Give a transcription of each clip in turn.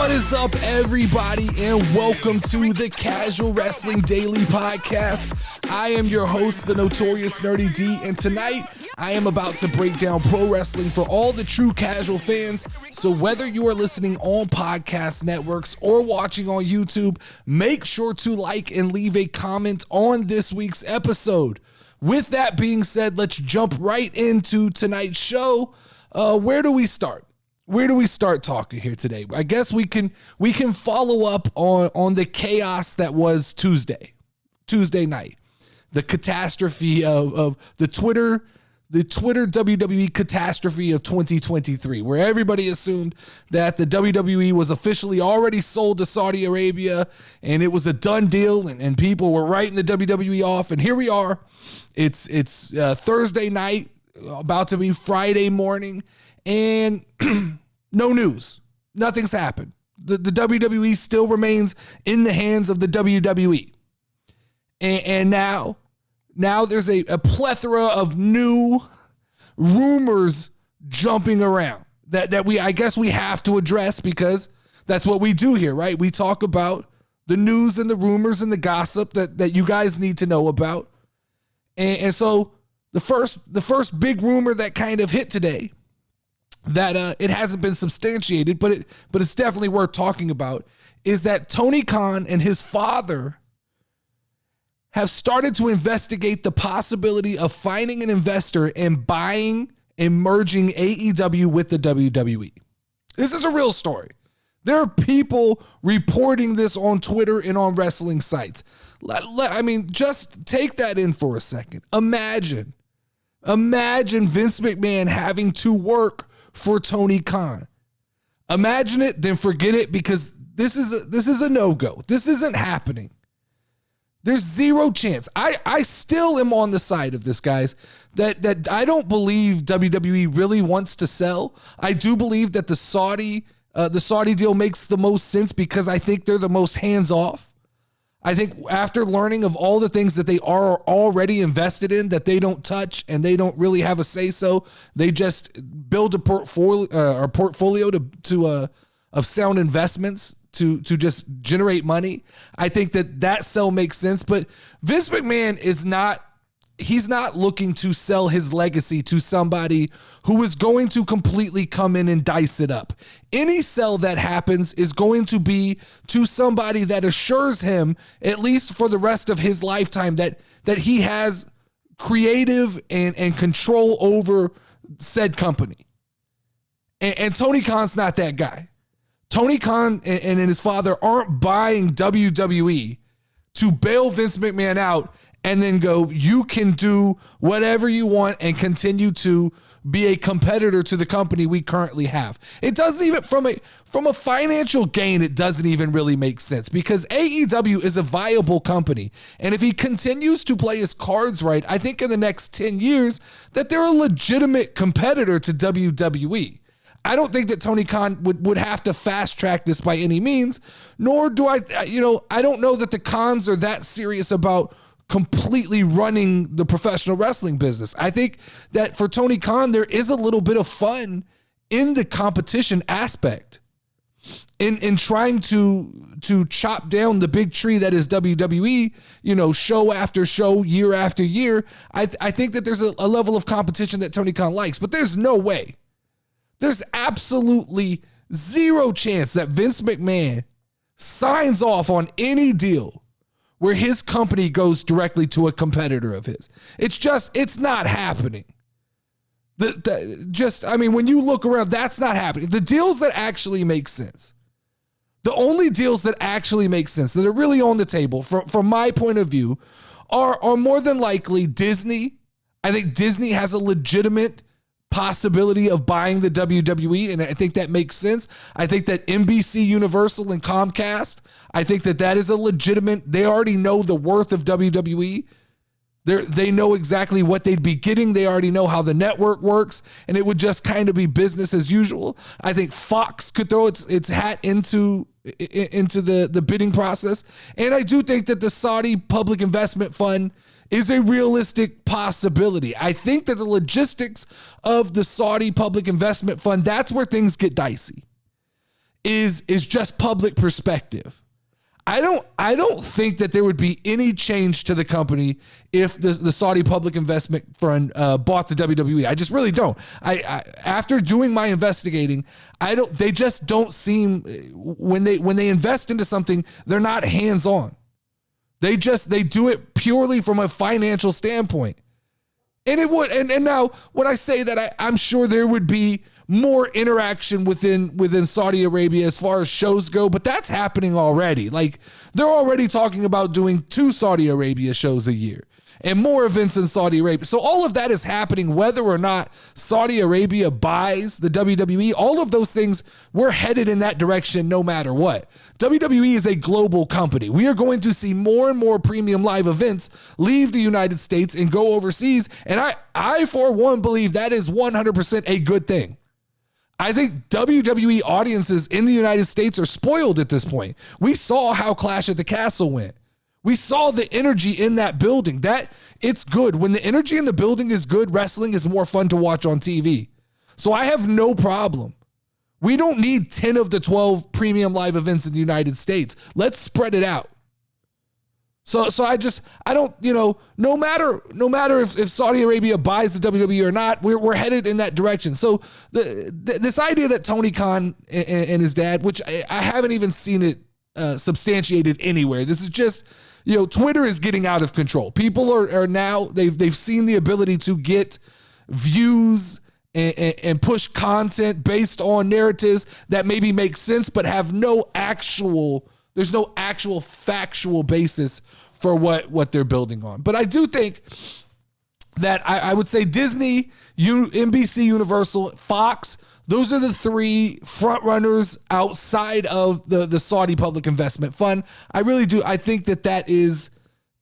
What is up, everybody, and welcome to the Casual Wrestling Daily Podcast. I am your host, the Notorious Nerdy D, and tonight I am about to break down pro wrestling for all the true casual fans. So whether you are listening on podcast networks or watching on YouTube, make sure to like and leave a comment on this week's episode. With that being said, let's jump right into tonight's show. Where do we start? Where do we start talking here today? I guess we can follow up on the chaos that was Tuesday night. The catastrophe of the Twitter WWE catastrophe of 2023, where everybody assumed that the WWE was officially already sold to Saudi Arabia and it was a done deal, and people were writing the WWE off. And here we are. It's Thursday night, about to be Friday morning, and no news. Nothing's happened. The WWE still remains in the hands of the WWE. And now there's a plethora of new rumors jumping around that I guess we have to address, because that's what we do here, right? We talk about the news and the rumors and the gossip that you guys need to know about. And so the first big rumor that kind of hit today, that it hasn't been substantiated, but it's definitely worth talking about, is that Tony Khan and his father have started to investigate the possibility of finding an investor and buying and merging AEW with the WWE. This is a real story. There are people reporting this on Twitter and on wrestling sites. I mean, just take that in for a second. Imagine Vince McMahon having to work for Tony Khan. Imagine it, then forget it, because this is a no-go. This isn't happening. There's zero chance. I still am on the side of this, guys, that I don't believe WWE really wants to sell. I do believe that the Saudi deal makes the most sense, because I think they're the most hands-off. I think after learning of all the things that they are already invested in, that they don't touch and they don't really have a say-so, they just build a portfolio of sound investments to just generate money. I think that sell makes sense, but Vince McMahon he's not looking to sell his legacy to somebody who is going to completely come in and dice it up. Any sell that happens is going to be to somebody that assures him, at least for the rest of his lifetime, that he has creative and control over said company. And Tony Khan's not that guy. Tony Khan and his father aren't buying WWE to bail Vince McMahon out and then go, you can do whatever you want and continue to be a competitor to the company we currently have. It doesn't even, from a financial gain, it doesn't even really make sense, because AEW is a viable company. And if he continues to play his cards right, I think in the next 10 years that they're a legitimate competitor to WWE. I don't think that Tony Khan would have to fast track this by any means, nor do I don't know that the Khans are that serious about completely running the professional wrestling business. I think that for Tony Khan, there is a little bit of fun in the competition aspect, in trying to chop down the big tree that is WWE, show after show, year after year. I think that there's a level of competition that Tony Khan likes, but there's no way. There's absolutely zero chance that Vince McMahon signs off on any deal where his company goes directly to a competitor of his. It's not happening. When you look around, that's not happening. The deals that actually make sense, the only deals that actually make sense, that are really on the table from my point of view, are more than likely Disney. I think Disney has a legitimate possibility of buying the WWE, and I think that makes sense. I think that NBC Universal and Comcast, I think that is a legitimate, they already know the worth of WWE. They know exactly what they'd be getting. They already know how the network works, and it would just kind of be business as usual. I think Fox could throw its hat into the bidding process. And I do think that the Saudi Public Investment Fund is a realistic possibility. I think that the logistics of the Saudi Public Investment Fund, that's where things get dicey. is just public perspective. I don't think that there would be any change to the company if the Saudi Public Investment Fund bought the WWE. I just really don't. I after doing my investigating, they just don't seem, when they invest into something, they're not hands-on. They do it purely from a financial standpoint. And it would, and now when I say that, I'm sure there would be more interaction within Saudi Arabia as far as shows go, but that's happening already. Like, they're already talking about doing 2 Saudi Arabia shows a year and more events in Saudi Arabia. So all of that is happening, whether or not Saudi Arabia buys the WWE. All of those things, we're headed in that direction no matter what. WWE is a global company. We are going to see more and more premium live events leave the United States and go overseas. And I for one, believe that is 100% a good thing. I think WWE audiences in the United States are spoiled at this point. We saw how Clash at the Castle went. We saw the energy in that building. That it's good. When the energy in the building is good, wrestling is more fun to watch on TV. So I have no problem. We don't need 10 of the 12 premium live events in the United States. Let's spread it out. So I don't, no matter if Saudi Arabia buys the WWE or not, we're headed in that direction. So this idea that Tony Khan and his dad, which I haven't even seen it substantiated anywhere. This is just, Twitter is getting out of control. People are now, they've seen the ability to get views and push content based on narratives that maybe make sense, but have there's no actual factual basis for what they're building on. But I do think that I would say Disney, NBC, Universal, Fox, those are the 3 front runners outside of the Saudi Public Investment Fund. I really do. I think that is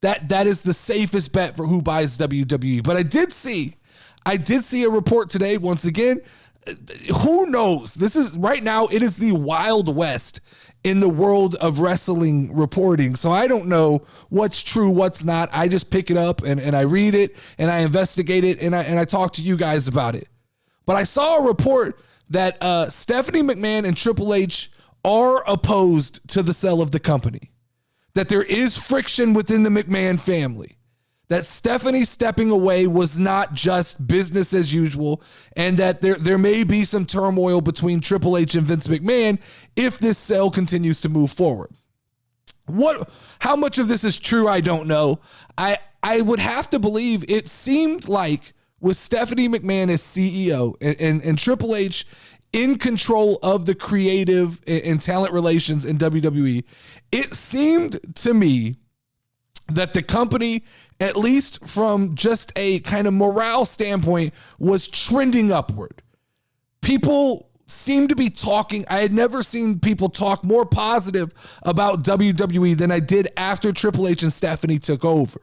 the safest bet for who buys WWE. But I did see a report today, once again. Who knows? This is right now, it is the Wild West in the world of wrestling reporting. So I don't know what's true, what's not. I just pick it up and I read it and I investigate it and I talk to you guys about it. But I saw a report that Stephanie McMahon and Triple H are opposed to the sale of the company, that there is friction within the McMahon family, that Stephanie stepping away was not just business as usual, and that there may be some turmoil between Triple H and Vince McMahon if this sale continues to move forward. How much of this is true, I don't know. I would have to believe it seemed like with Stephanie McMahon as CEO and Triple H in control of the creative and talent relations in WWE, it seemed to me that the company, at least from just a kind of morale standpoint, was trending upward. People seem to be talking. I had never seen people talk more positive about WWE than I did after Triple H and Stephanie took over.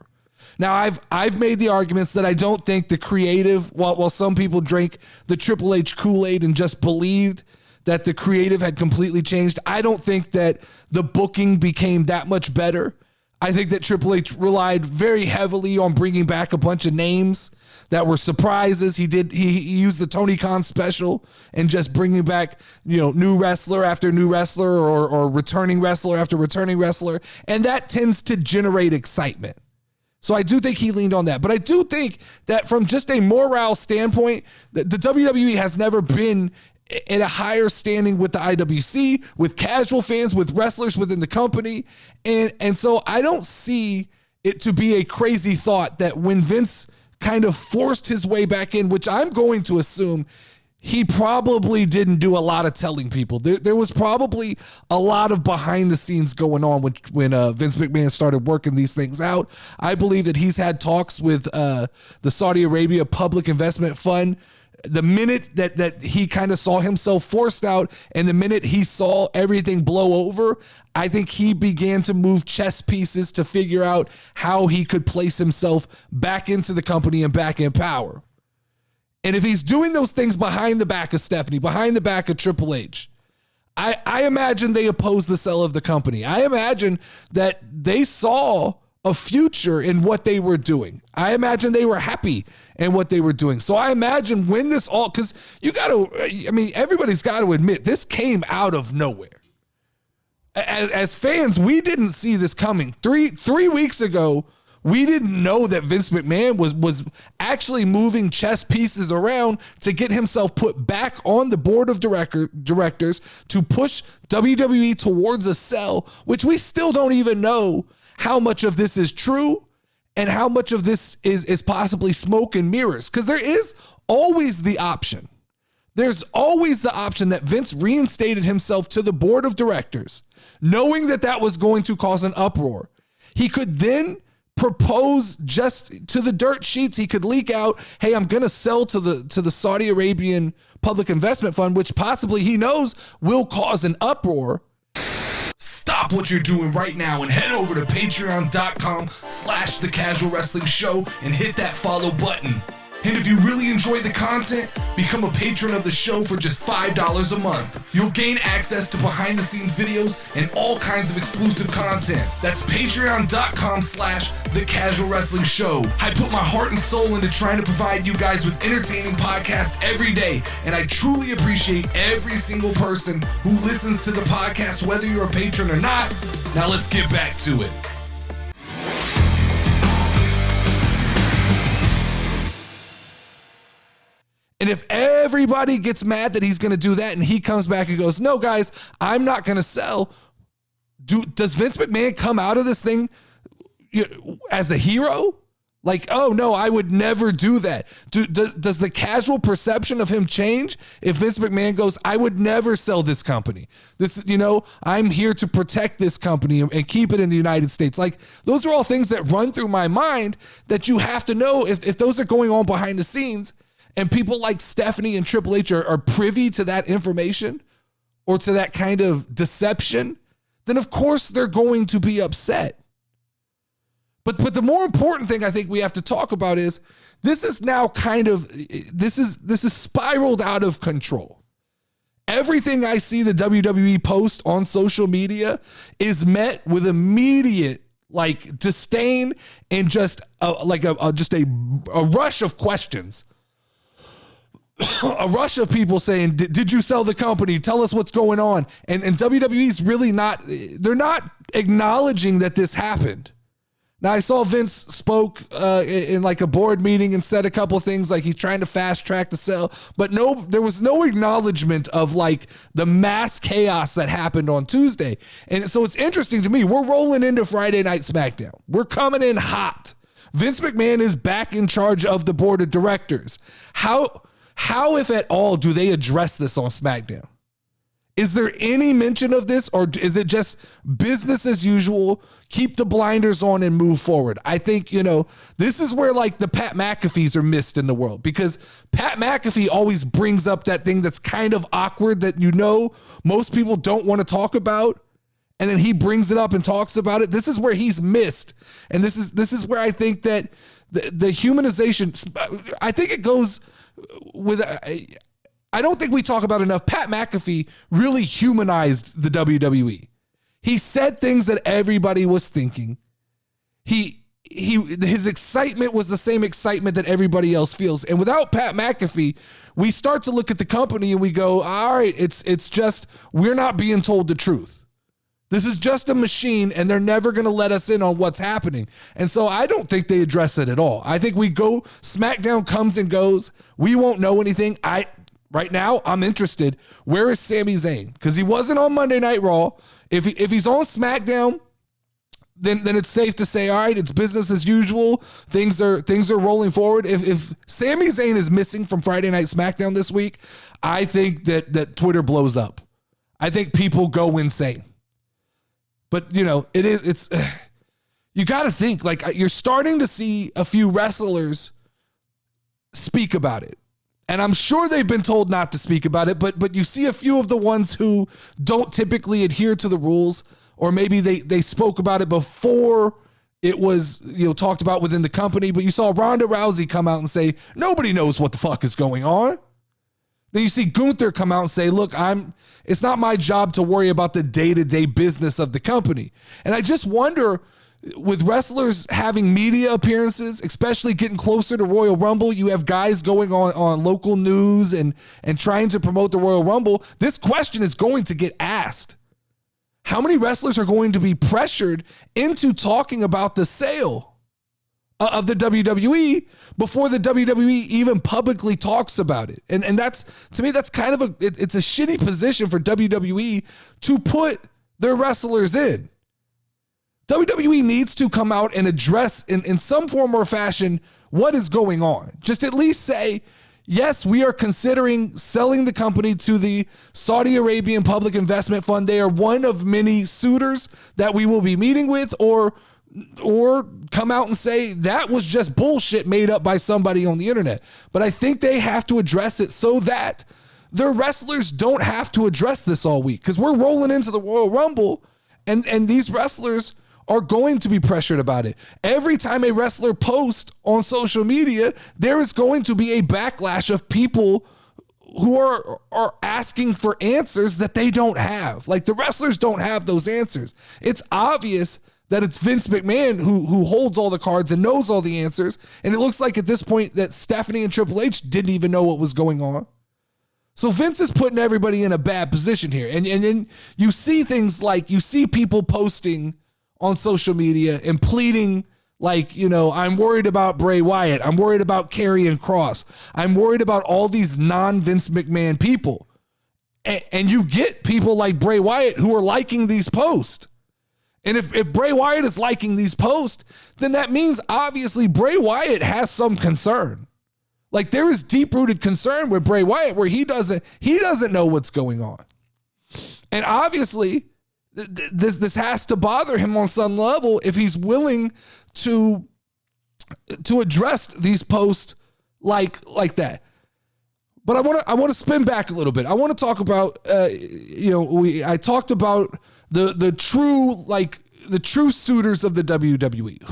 Now, I've made the arguments that I don't think the creative, while some people drank the Triple H Kool-Aid and just believed that the creative had completely changed, I don't think that the booking became that much better. I think that Triple H relied very heavily on bringing back a bunch of names that were surprises. He used the Tony Khan special and just bringing back, new wrestler after new wrestler or returning wrestler after returning wrestler. And that tends to generate excitement. So I do think he leaned on that. But I do think that from just a morale standpoint, the WWE has never been at a higher standing with the IWC, with casual fans, with wrestlers within the company. And so I don't see it to be a crazy thought that when Vince kind of forced his way back in, which I'm going to assume he probably didn't do a lot of telling people. There was probably a lot of behind the scenes going on when Vince McMahon started working these things out. I believe that he's had talks with the Saudi Arabia Public Investment Fund. The minute that he kind of saw himself forced out and the minute he saw everything blow over, I think he began to move chess pieces to figure out how he could place himself back into the company and back in power. And if he's doing those things behind the back of Stephanie, behind the back of Triple H, I imagine they oppose the sale of the company. I imagine that they saw a future in what they were doing. I imagine they were happy in what they were doing. So I imagine when this all, because everybody's got to admit, this came out of nowhere. As fans, we didn't see this coming. Three weeks ago, we didn't know that Vince McMahon was actually moving chess pieces around to get himself put back on the board of directors to push WWE towards a sell, which we still don't even know how much of this is true and how much of this is possibly smoke and mirrors. Because there is always the option. There's always the option that Vince reinstated himself to the board of directors, knowing that that was going to cause an uproar. He could then propose just to the dirt sheets. He could leak out, hey, I'm going to sell to the Saudi Arabian Public Investment Fund, which possibly he knows will cause an uproar. Stop what you're doing right now and head over to patreon.com/The Casual Wrestling Show and hit that follow button. And if you really enjoy the content, become a patron of the show for just $5 a month. You'll gain access to behind-the-scenes videos and all kinds of exclusive content. That's patreon.com/The Casual Wrestling Show. I put my heart and soul into trying to provide you guys with entertaining podcasts every day, and I truly appreciate every single person who listens to the podcast, whether you're a patron or not. Now let's get back to it. And if everybody gets mad that he's going to do that and he comes back and goes, no, guys, I'm not going to sell. Does Vince McMahon come out of this thing as a hero? Like, oh, no, I would never do that. Does the casual perception of him change if Vince McMahon goes, I would never sell this company? I'm here to protect this company and keep it in the United States. Like, those are all things that run through my mind that you have to know if those are going on behind the scenes. And people like Stephanie and Triple H are privy to that information or to that kind of deception, then of course they're going to be upset. But the more important thing I think we have to talk about is this is now this is spiraled out of control. Everything I see the WWE post on social media is met with immediate disdain and just a rush of questions. A rush of people saying, did you sell the company? Tell us what's going on. And WWE's really they're not acknowledging that this happened. Now, I saw Vince spoke in a board meeting and said a couple things like he's trying to fast track the sale, but there was no acknowledgement of the mass chaos that happened on Tuesday. And so it's interesting to me. We're rolling into Friday Night SmackDown. We're coming in hot. Vince McMahon is back in charge of the board of directors. How, if at all, do they address this on SmackDown? Is there any mention of this, or is it just business as usual, keep the blinders on and move forward? I think, this is where the Pat McAfees are missed in the world, because Pat McAfee always brings up that thing that's kind of awkward that most people don't want to talk about, and then he brings it up and talks about it. This is where he's missed, and this is where I think that the humanization, I think it goes with, I don't think we talk about enough. Pat McAfee really humanized the WWE. He said things that everybody was thinking. His excitement was the same excitement that everybody else feels. And without Pat McAfee, we start to look at the company and we go, all right, it's just, we're not being told the truth. This is just a machine, and they're never going to let us in on what's happening. And so I don't think they address it at all. I think SmackDown comes and goes. We won't know anything. Right now, I'm interested. Where is Sami Zayn? Because he wasn't on Monday Night Raw. If he's on SmackDown, then it's safe to say, all right, it's business as usual. Things are rolling forward. If Sami Zayn is missing from Friday Night SmackDown this week, I think that Twitter blows up. I think people go insane. But, you got to think, you're starting to see a few wrestlers speak about it. And I'm sure they've been told not to speak about it, but you see a few of the ones who don't typically adhere to the rules, or maybe they spoke about it before it was, talked about within the company. But you saw Ronda Rousey come out and say, nobody knows what the fuck is going on. Then you see Gunther come out and say, look, it's not my job to worry about the day-to-day business of the company. And I just wonder, with wrestlers having media appearances, especially getting closer to Royal Rumble, you have guys going on local news and trying to promote the Royal Rumble. This question is going to get asked. How many wrestlers are going to be pressured into talking about the sale of the WWE before the WWE even publicly talks about it? And that's, to me, that's kind of it's a shitty position for WWE to put their wrestlers in. WWE needs to come out and address in some form or fashion what is going on. Just at least say, yes, we are considering selling the company to the Saudi Arabian Public Investment Fund. They are one of many suitors that we will be meeting with, or come out and say that was just bullshit made up by somebody on the internet. But I think they have to address it so that their wrestlers don't have to address this all week, because we're rolling into the Royal Rumble and these wrestlers are going to be pressured about it. Every time a wrestler posts on social media, there is going to be a backlash of people who are asking for answers that they don't have. Like, the wrestlers don't have those answers. It's obvious that it's Vince McMahon who holds all the cards and knows all the answers. And it looks like at this point that Stephanie and Triple H didn't even know what was going on. So Vince is putting everybody in a bad position here. And then you see things like, you see people posting on social media and pleading like, I'm worried about Bray Wyatt. I'm worried about Karrion Kross. I'm worried about all these non-Vince McMahon people. And you get people like Bray Wyatt who are liking these posts. And if Bray Wyatt is liking these posts, then that means obviously Bray Wyatt has some concern. Like, there is deep-rooted concern with Bray Wyatt where he doesn't know what's going on. And obviously, this has to bother him on some level if he's willing to address these posts like that. But I want to spin back a little bit. I want to talk about I talked about the true suitors of the WWE.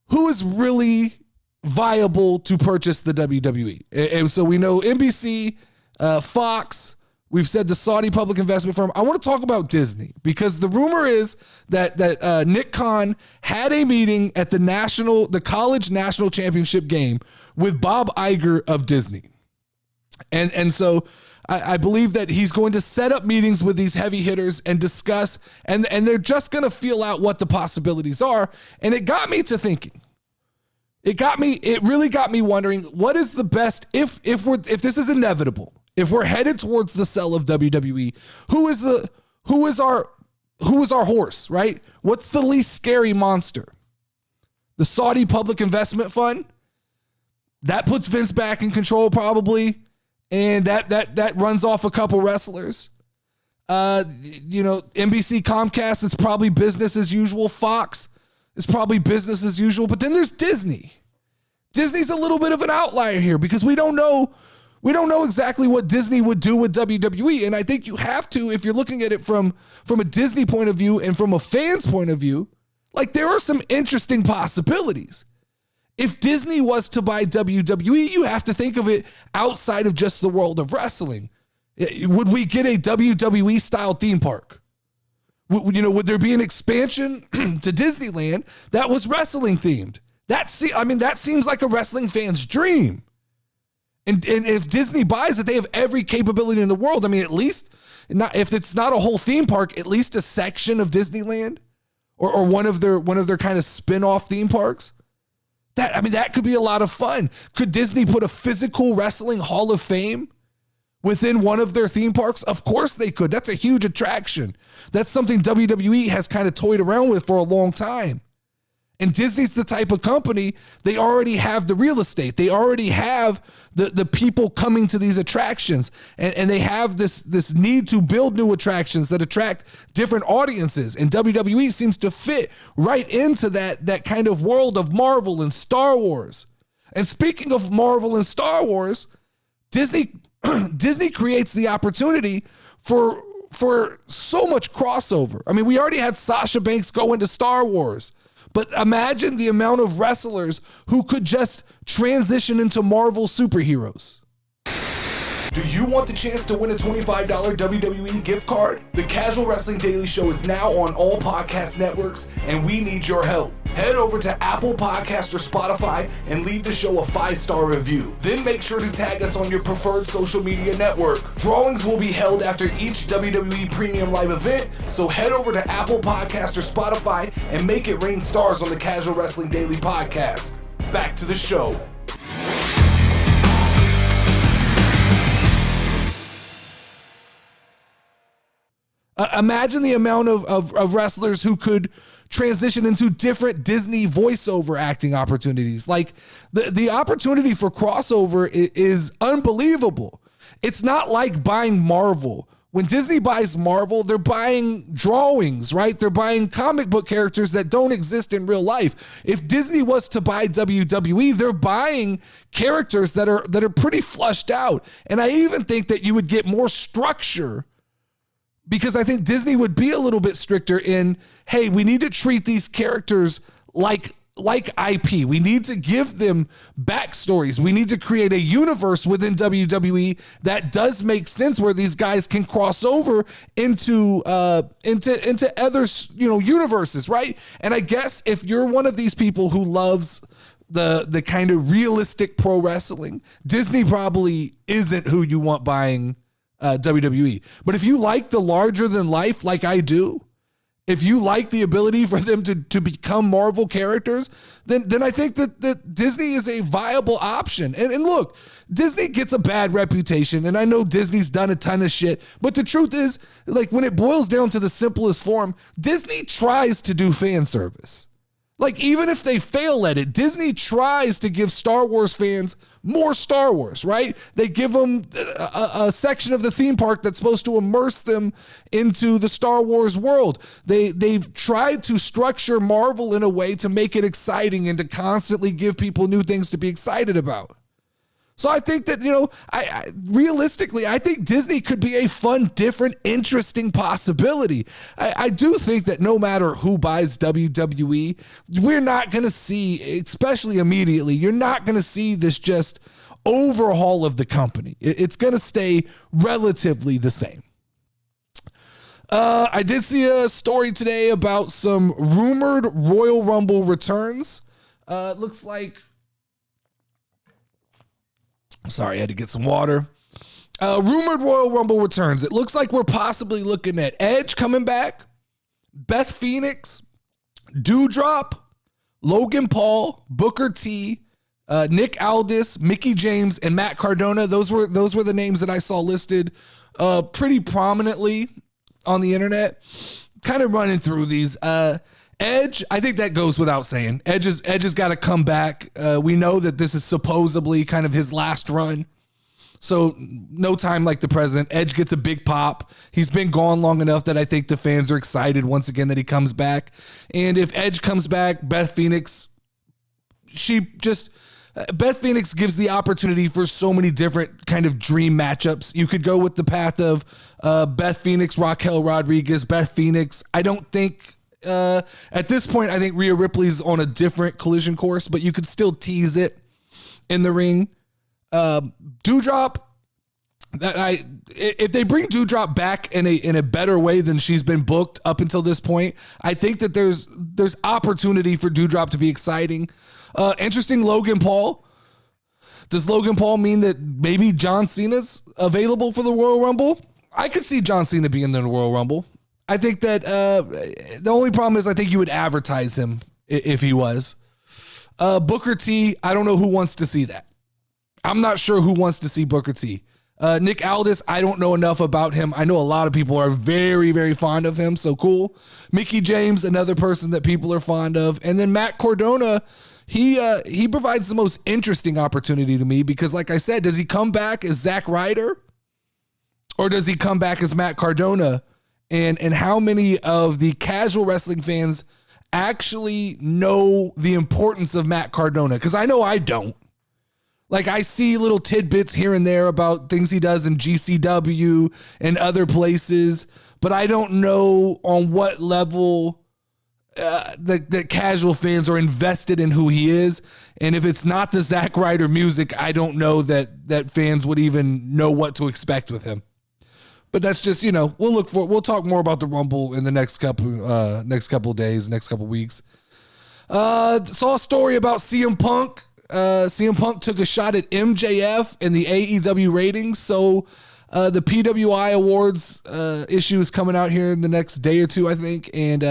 Who is really viable to purchase the WWE? And so we know NBC, Fox. We've said the Saudi public investment firm. I want to talk about Disney, because the rumor is that Nick Khan had a meeting at the college national championship game with Bob Iger of Disney. And so I believe that he's going to set up meetings with these heavy hitters and discuss, and they're just going to feel out what the possibilities are. And it got me to thinking. It really got me wondering, what is the best, if this is inevitable, if we're headed towards the sell of WWE, who is our horse, right? What's the least scary monster? The Saudi Public Investment Fund? That puts Vince back in control probably, and that runs off a couple wrestlers. NBC, Comcast, it's probably business as usual. Fox is probably business as usual. But then there's Disney. Disney's a little bit of an outlier here, because we don't know exactly what Disney would do with WWE. And I think you have to, if you're looking at it from a Disney point of view and from a fan's point of view, like, there are some interesting possibilities. If Disney was to buy WWE, you have to think of it outside of just the world of wrestling. Would we get a WWE style theme park? Would there be an expansion to Disneyland that was wrestling themed? That seems like a wrestling fan's dream. And if Disney buys it, they have every capability in the world. I mean, at least, if it's not a whole theme park, at least a section of Disneyland or one of their kind of spin-off theme parks. That could be a lot of fun. Could Disney put a physical wrestling Hall of Fame within one of their theme parks? Of course they could. That's a huge attraction. That's something WWE has kind of toyed around with for a long time. And Disney's the type of company, they already have the real estate. They already have the people coming to these attractions. And they have this need to build new attractions that attract different audiences. And WWE seems to fit right into that kind of world of Marvel and Star Wars. And speaking of Marvel and Star Wars, Disney creates the opportunity for so much crossover. I mean, we already had Sasha Banks go into Star Wars. But imagine the amount of wrestlers who could just transition into Marvel superheroes. Do you want the chance to win a $25 WWE gift card? The Casual Wrestling Daily Show is now on all podcast networks, and we need your help. Head over to Apple Podcast or Spotify and leave the show a 5-star review. Then make sure to tag us on your preferred social media network. Drawings will be held after each WWE Premium Live event, so head over to Apple Podcast or Spotify and make it rain stars on the Casual Wrestling Daily Podcast. Back to the show. Imagine the amount of wrestlers who could transition into different Disney voiceover acting opportunities. Like the opportunity for crossover is unbelievable. It's not like buying Marvel. When Disney buys Marvel, they're buying drawings, right? They're buying comic book characters that don't exist in real life. If Disney was to buy WWE, they're buying characters that are pretty flushed out. And I even think that you would get more structure, because I think Disney would be a little bit stricter in, hey, we need to treat these characters like IP. We need to give them backstories. We need to create a universe within WWE that does make sense, where these guys can cross over into other, universes, right? And I guess if you're one of these people who loves the kind of realistic pro wrestling, Disney probably isn't who you want buying WWE. But if you like the larger than life like I do, if you like the ability for them to become Marvel characters, then I think that Disney is a viable option. And look, Disney gets a bad reputation, and I know Disney's done a ton of shit, but the truth is, like, when it boils down to the simplest form, Disney tries to do fan service. Like, even if they fail at it, Disney tries to give Star Wars fans more Star Wars, right? They give them a section of the theme park that's supposed to immerse them into the Star Wars world. They've tried to structure Marvel in a way to make it exciting and to constantly give people new things to be excited about. So I think that, realistically, I think Disney could be a fun, different, interesting possibility. I do think that no matter who buys WWE, we're not going to see, especially immediately, you're not going to see this just overhaul of the company. It's going to stay relatively the same. I did see a story today about some rumored Royal Rumble returns. It looks like, sorry, I had to get some water. Rumored Royal Rumble returns. It looks like we're possibly looking at Edge coming back, Beth Phoenix, Doudrop, Logan Paul, Booker T, Nick Aldis, Mickie James, and Matt Cardona. Those were the names that I saw listed pretty prominently on the internet. Kind of running through these. Edge, I think that goes without saying. Edge has got to come back. We know that this is supposedly kind of his last run. So no time like the present. Edge gets a big pop. He's been gone long enough that I think the fans are excited once again that he comes back. And if Edge comes back, Beth Phoenix, Beth Phoenix gives the opportunity for so many different kind of dream matchups. You could go with the path of Beth Phoenix, Raquel Rodriguez, Beth Phoenix. I don't think, at this point, I think Rhea Ripley's on a different collision course, but you could still tease it in the ring. Doudrop, if they bring Doudrop back in a better way than she's been booked up until this point, I think that there's opportunity for Doudrop to be exciting. Interesting, Logan Paul. Does Logan Paul mean that maybe John Cena's available for the Royal Rumble? I could see John Cena being in the Royal Rumble. I think that the only problem is I think you would advertise him if he was. Booker T, I don't know who wants to see that. I'm not sure who wants to see Booker T. Nick Aldis, I don't know enough about him. I know a lot of people are very, very fond of him, so cool. Mickie James, another person that people are fond of. And then Matt Cardona, he provides the most interesting opportunity to me because, like I said, does he come back as Zack Ryder? Or does he come back as Matt Cardona? And how many of the casual wrestling fans actually know the importance of Matt Cardona? Because I know I don't. Like, I see little tidbits here and there about things he does in GCW and other places, but I don't know on what level the casual fans are invested in who he is. And if it's not the Zack Ryder music, I don't know that fans would even know what to expect with him. But that's just, we'll talk more about the Rumble in the next couple days, next couple weeks. Saw a story about CM Punk. CM Punk took a shot at MJF in the AEW ratings. So the PWI Awards issue is coming out here in the next day or two, I think. And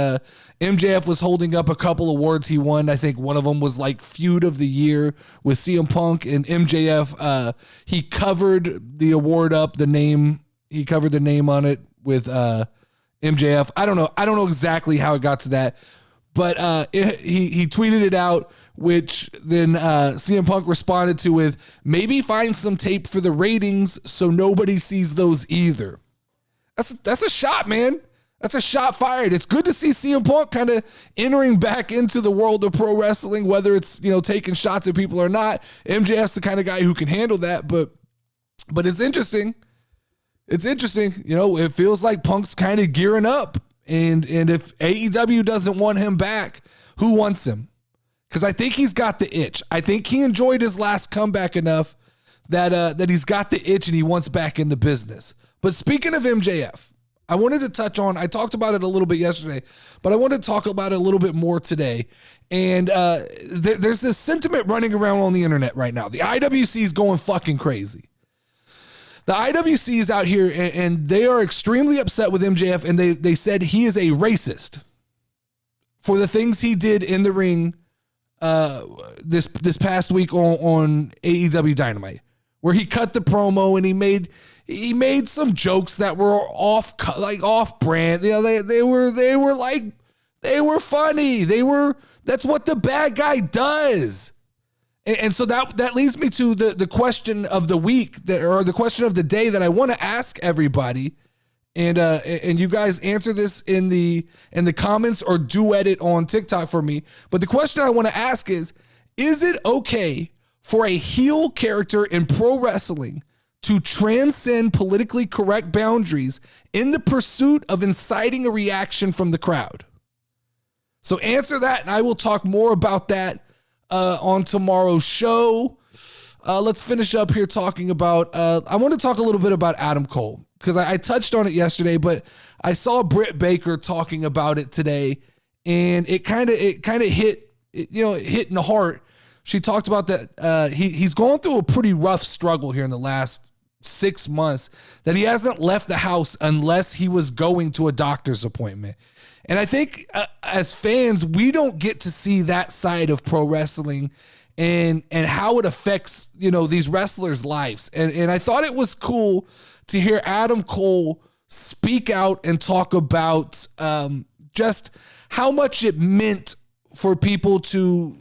MJF was holding up a couple awards he won. I think one of them was like Feud of the Year with CM Punk, and MJF. He covered the award up, the name. He covered the name on it with MJF. I don't know exactly how it got to that, but he tweeted it out, which then CM Punk responded to with, maybe find some tape for the ratings so nobody sees those either. That's a shot, man. That's a shot fired. It's good to see CM Punk kind of entering back into the world of pro wrestling, whether it's, taking shots at people or not. MJF's the kind of guy who can handle that, but it's interesting. It's interesting. It feels like Punk's kind of gearing up. And if AEW doesn't want him back, who wants him? Because I think he's got the itch. I think he enjoyed his last comeback enough that he's got the itch and he wants back in the business. But speaking of MJF, I wanted to touch on, I talked about it a little bit yesterday, but I want to talk about it a little bit more today. And there's this sentiment running around on the internet right now. The IWC is going fucking crazy. The IWC is out here and they are extremely upset with MJF, and they said he is a racist for the things he did in the ring this past week on AEW Dynamite, where he cut the promo and he made some jokes that were off brand. They were funny. That's what the bad guy does. And so that leads me to the question of the week, or the question of the day that I want to ask everybody, and you guys answer this in the comments or duet it on TikTok for me. But the question I want to ask is it okay for a heel character in pro wrestling to transcend politically correct boundaries in the pursuit of inciting a reaction from the crowd? So answer that, and I will talk more about that on tomorrow's show. Let's finish up here talking about, I want to talk a little bit about Adam Cole, because I touched on it yesterday, but I saw Britt Baker talking about it today, and it kind of hit, it hit in the heart. She talked about that he's going through a pretty rough struggle here in the last 6 months, that he hasn't left the house unless he was going to a doctor's appointment. And I think as fans, we don't get to see that side of pro wrestling and how it affects, these wrestlers' lives. And I thought it was cool to hear Adam Cole speak out and talk about just how much it meant for people to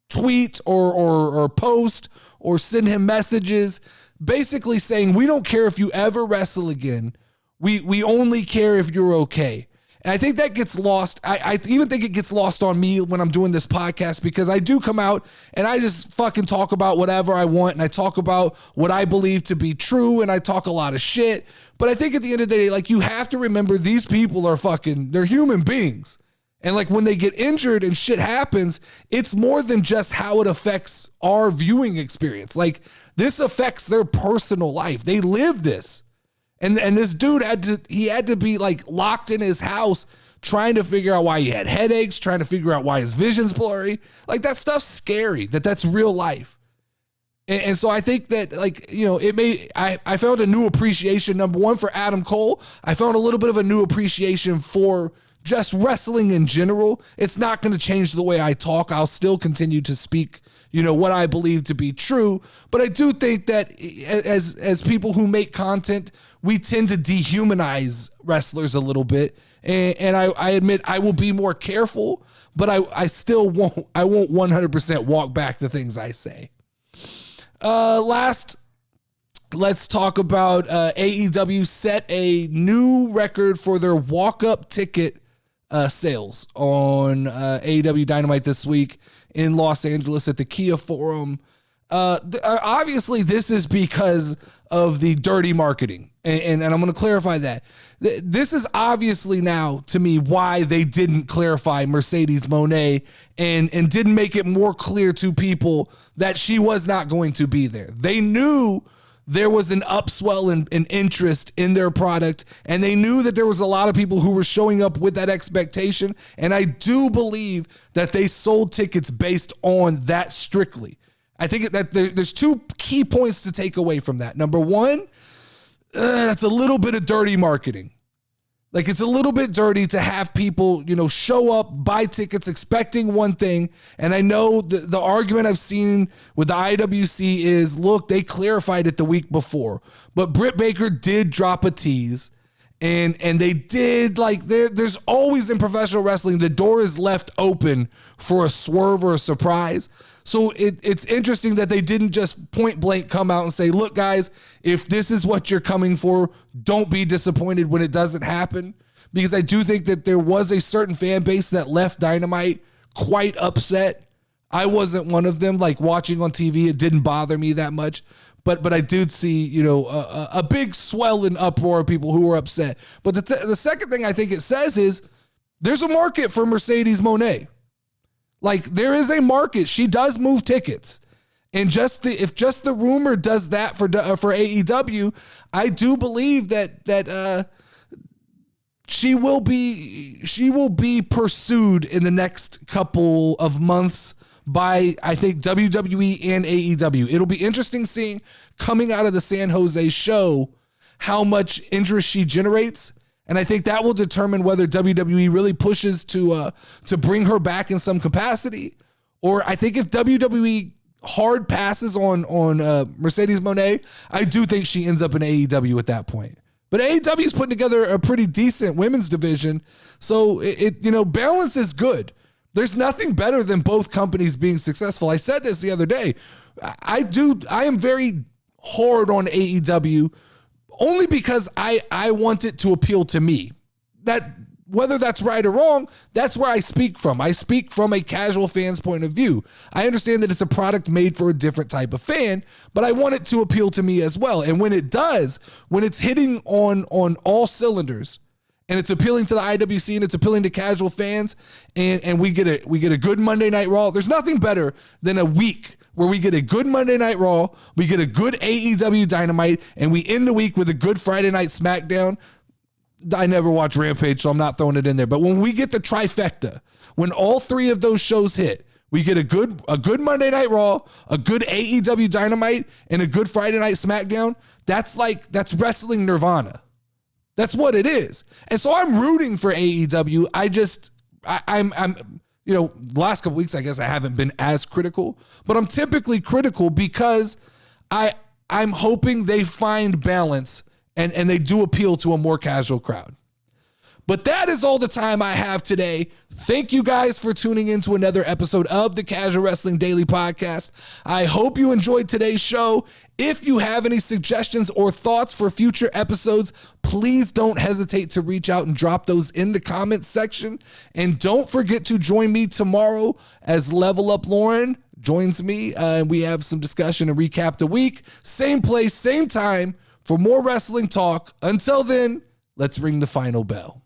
tweet or post or send him messages, basically saying, we don't care if you ever wrestle again. We only care if you're okay. And I think that gets lost. I even think it gets lost on me when I'm doing this podcast, because I do come out and I just fucking talk about whatever I want, and I talk about what I believe to be true, and I talk a lot of shit. But I think at the end of the day, you have to remember these people are they're human beings. And when they get injured and shit happens, it's more than just how it affects our viewing experience. This affects their personal life. They live this. And this dude had to be locked in his house trying to figure out why he had headaches, trying to figure out why his vision's blurry. That stuff's scary, that's real life. And so I think that I found a new appreciation, number one, for Adam Cole. I found a little bit of a new appreciation for just wrestling in general. It's not going to change the way I talk. I'll still continue to speak what I believe to be true. But I do think that as people who make content, we tend to dehumanize wrestlers a little bit. And I admit I will be more careful, but I still won't 100% walk back the things I say. Last, let's talk about AEW set a new record for their walk-up ticket sales on AEW Dynamite this week in Los Angeles at the Kia Forum. Obviously, this is because of the dirty marketing. And I'm going to clarify that. This is obviously now, to me, why they didn't clarify Mercedes Moné and didn't make it more clear to people that she was not going to be there. They knew there was an upswell in interest in their product, and they knew that there was a lot of people who were showing up with that expectation, and I do believe that they sold tickets based on that strictly. I think that there's two key points to take away from that. Number one, that's a little bit of dirty marketing. Like, it's a little bit dirty to have people, show up, buy tickets expecting one thing. And I know the argument I've seen with the IWC is, look, they clarified it the week before. But Britt Baker did drop a tease. And they did, there's always in professional wrestling, the door is left open for a swerve or a surprise. So it's interesting that they didn't just point blank come out and say, look, guys, if this is what you're coming for, don't be disappointed when it doesn't happen. Because I do think that there was a certain fan base that left Dynamite quite upset. I wasn't one of them. Like, watching on TV, it didn't bother me that much. But I did see, a big swell and uproar of people who were upset. But the second thing I think it says is there's a market for Mercedes Moné. Like, there is a market. She does move tickets. And if just the rumor does that for AEW, I do believe that she will be pursued in the next couple of months by, I think, WWE and AEW. It'll be interesting seeing, coming out of the San Jose show, how much interest she generates. And I think that will determine whether WWE really pushes to bring her back in some capacity. Or I think if WWE hard passes on Mercedes Moné, I do think she ends up in AEW at that point. But AEW is putting together a pretty decent women's division. So balance is good. There's nothing better than both companies being successful. I said this the other day. I am very hard on AEW only because I want it to appeal to me. That, whether that's right or wrong, that's where I speak from. I speak from a casual fan's point of view. I understand that it's a product made for a different type of fan, but I want it to appeal to me as well. And when it does, when it's hitting on all cylinders, and it's appealing to the IWC and it's appealing to casual fans, and we get a good Monday Night Raw, there's nothing better than a week where we get a good Monday Night Raw, we get a good AEW Dynamite, and we end the week with a good Friday Night SmackDown. I never watch Rampage, so I'm not throwing it in there. But when we get the trifecta, when all three of those shows hit, we get a good Monday Night Raw, a good AEW Dynamite, and a good Friday Night SmackDown. That's wrestling nirvana. That's what it is. And so I'm rooting for AEW. I'm the last couple weeks, I guess I haven't been as critical, but I'm typically critical because I'm hoping they find balance and they do appeal to a more casual crowd. But that is all the time I have today. Thank you guys for tuning in to another episode of the Casual Wrestling Daily Podcast. I hope you enjoyed today's show. If you have any suggestions or thoughts for future episodes, please don't hesitate to reach out and drop those in the comments section. And don't forget to join me tomorrow as Level Up Lauren joins me. And we have some discussion and recap the week. Same place, same time for more wrestling talk. Until then, let's ring the final bell.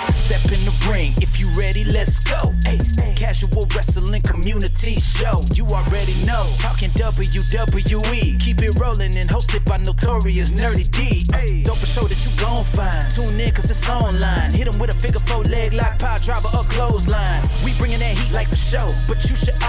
Step in the ring, if you ready, let's go. Hey, Casual Wrestling Community Show. You already know, talking WWE. Keep it rolling and hosted by Notorious Nerdy D. Don't be sure that you gon' find. Tune in cause it's online. Hit them with a figure 4 leg lock, power driver or clothesline. We bringing that heat like for show, but you should